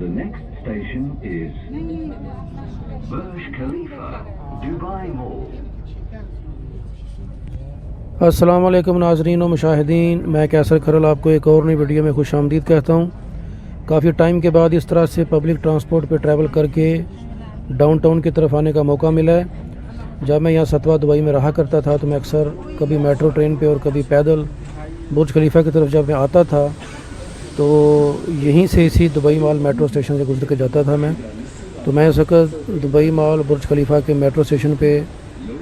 The next station is Burj Khalifa, Dubai Mall. अस्सलाम वालेकुम नाज़रीन व मुशाहिदीन, मैं कैसर खरल आपको एक और नई वीडियो में खुश आमदीद कहता हूँ। काफ़ी टाइम के बाद इस तरह से पब्लिक ट्रांसपोर्ट पे ट्रैवल करके डाउनटाउन की तरफ आने का मौका मिला है। जब मैं यहाँ सतवा दुबई में रहा करता था तो मैं अक्सर कभी मेट्रो ट्रेन पे और कभी पैदल बुर्ज खलीफा की तरफ जब मैं आता था तो यहीं से इसी दुबई मॉल मेट्रो स्टेशन से गुजर के जाता था मैं। तो मैं इस वक्त दुबई मॉल बुर्ज खलीफा के मेट्रो स्टेशन पे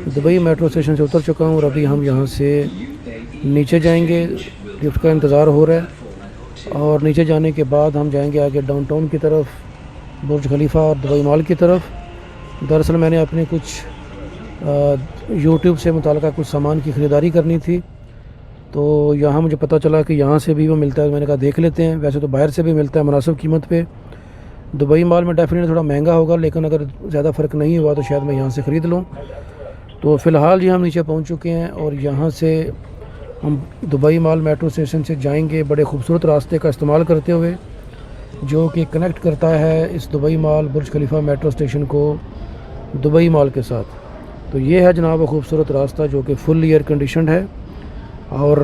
दुबई मेट्रो स्टेशन से उतर चुका हूँ और अभी हम यहाँ से नीचे जाएंगे। लिफ्ट का इंतज़ार हो रहा है और नीचे जाने के बाद हम जाएंगे आगे डाउनटाउन की तरफ, बुर्ज खलीफा और दुबई मॉल की तरफ। दरअसल मैंने अपने कुछ यूट्यूब से मुताल्लिक़ कुछ सामान की ख़रीदारी करनी थी, तो यहाँ मुझे पता चला कि यहाँ से भी वो मिलता है। मैंने कहा देख लेते हैं। वैसे तो बाहर से भी मिलता है मुनासिब कीमत पे। दुबई मॉल में डेफिनेटली थोड़ा महंगा होगा, लेकिन अगर ज़्यादा फ़र्क नहीं हुआ तो शायद मैं यहाँ से ख़रीद लूँ। तो फ़िलहाल जी हम नीचे पहुँच चुके हैं और यहाँ से हम दुबई मॉल मेट्रो स्टेशन से जाएंगे बड़े खूबसूरत रास्ते का इस्तेमाल करते हुए, जो कि कनेक्ट करता है इस दुबई मॉल बुर्ज खलीफा मेट्रो स्टेशन को दुबई मॉल के साथ। तो ये है जनाब खूबसूरत रास्ता जो कि फुल एयर कंडीशनड है और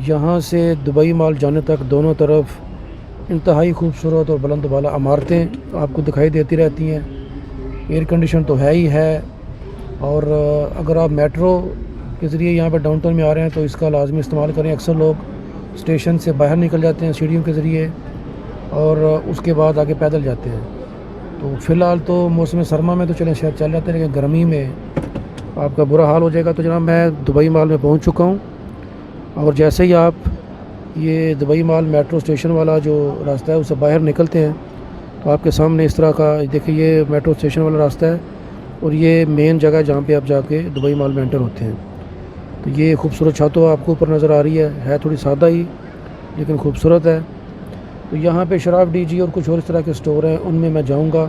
यहाँ से दुबई मॉल जाने तक दोनों तरफ इंतहाई खूबसूरत और बुलंद वाला इमारतें आपको दिखाई देती रहती हैं। एयर कंडीशन तो है ही है। और अगर आप मेट्रो के ज़रिए यहाँ पर डाउनटाउन में आ रहे हैं तो इसका लाजमी इस्तेमाल करें। अक्सर लोग स्टेशन से बाहर निकल जाते हैं सीढ़ियों के ज़रिए और उसके बाद आगे पैदल जाते हैं। तो फ़िलहाल तो मौसम सरमा में तो चलें शायद चल जाते हैं, लेकिन गर्मी में आपका बुरा हाल हो जाएगा। तो जनाब मैं दुबई मॉल में पहुंच चुका हूं और जैसे ही आप ये दुबई मॉल मेट्रो स्टेशन वाला जो रास्ता है उससे बाहर निकलते हैं तो आपके सामने इस तरह का देखिए ये मेट्रो स्टेशन वाला रास्ता है और ये मेन जगह जहां पे आप जाके दुबई मॉल में एंटर होते हैं। तो ये खूबसूरत छत तो आपको ऊपर नज़र आ रही है थोड़ी सादा ही लेकिन खूबसूरत है। तो यहाँ पे शराब डीजी और कुछ और इस तरह के स्टोर हैं, उनमें मैं जाऊँगा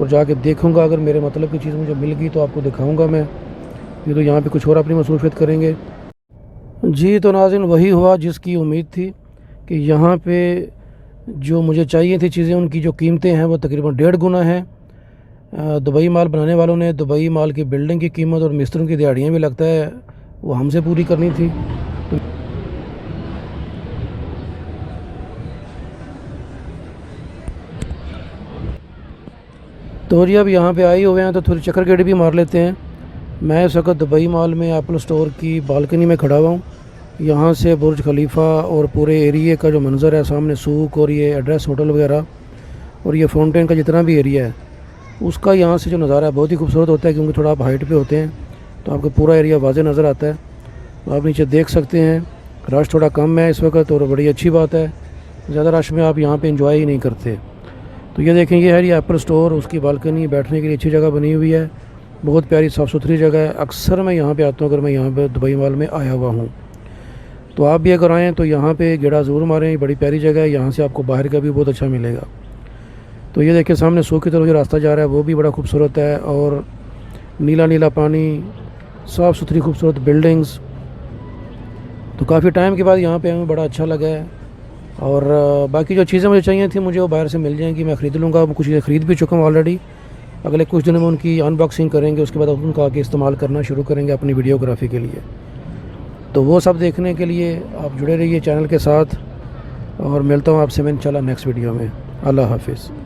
और जाके देखूँगा। अगर मेरे मतलब की चीज़ मुझे मिल गई तो आपको दिखाऊँगा मैं। ये तो यहाँ पे कुछ और अपनी मसरूफियत करेंगे जी। तो नाज़रीन वही हुआ जिसकी उम्मीद थी कि यहाँ पे जो मुझे चाहिए थी चीज़ें उनकी जो कीमतें हैं वो तकरीबन 1.5 गुना है। दुबई मॉल बनाने वालों ने दुबई मॉल की बिल्डिंग की कीमत और मिस्त्रियों की दिहाड़ियाँ भी लगता है वो हमसे पूरी करनी थी। तो जी अब यहाँ पे आए हुए हैं तो थोड़ी चक्कर गेड़ी भी मार लेते हैं। मैं इस वक्त दुबई मॉल में एप्पल स्टोर की बालकनी में खड़ा हुआ हूँ। यहाँ से बुर्ज खलीफा और पूरे एरिए का जो मंज़र है, सामने सूक और ये एड्रेस होटल वगैरह और ये फाउंटेन का जितना भी एरिया है उसका यहाँ से जो नज़ारा है बहुत ही खूबसूरत होता है, क्योंकि थोड़ा आप हाइट पे होते हैं तो आपको पूरा एरिया वाज़े नज़र आता है। तो आप नीचे देख सकते हैं रश थोड़ा कम है इस वक्त और बड़ी अच्छी बात है। ज़्यादा रश में आप यहाँ पर इंजॉय ही नहीं करते। तो ये देखें ये है ये एप्पल स्टोर, उसकी बालकनी बैठने के लिए अच्छी जगह बनी हुई है, बहुत प्यारी साफ़ सुथरी जगह है। अक्सर मैं यहाँ पे आता हूँ अगर मैं यहाँ पे दुबई मॉल में आया हुआ हूँ। तो आप भी अगर आएँ तो यहाँ पे गेड़ा ज़रूर मारें, ये बड़ी प्यारी जगह है। यहाँ से आपको बाहर का भी बहुत अच्छा मिलेगा। तो ये देखिए सामने सूख की तरफ जो रास्ता जा रहा है वो भी बड़ा खूबसूरत है और नीला नीला पानी, साफ़ सुथरी खूबसूरत बिल्डिंग्स। तो काफ़ी टाइम के बाद यहाँ पर हमें बड़ा अच्छा लगा है और बाकी जो चीज़ें मुझे चाहिए थी मुझे वो बाहर से मिल जाएंगी, मैं ख़रीद लूँगा। कुछ चीज़ें ख़रीद भी चुका हूँ ऑलरेडी। अगले कुछ दिनों में उनकी अनबॉक्सिंग करेंगे, उसके बाद उनका आगे इस्तेमाल करना शुरू करेंगे अपनी वीडियोग्राफी के लिए। तो वो सब देखने के लिए आप जुड़े रहिए चैनल के साथ और मिलता हूँ आपसे मैं इंशाल्लाह नेक्स्ट वीडियो में। अल्लाह हाफिज़।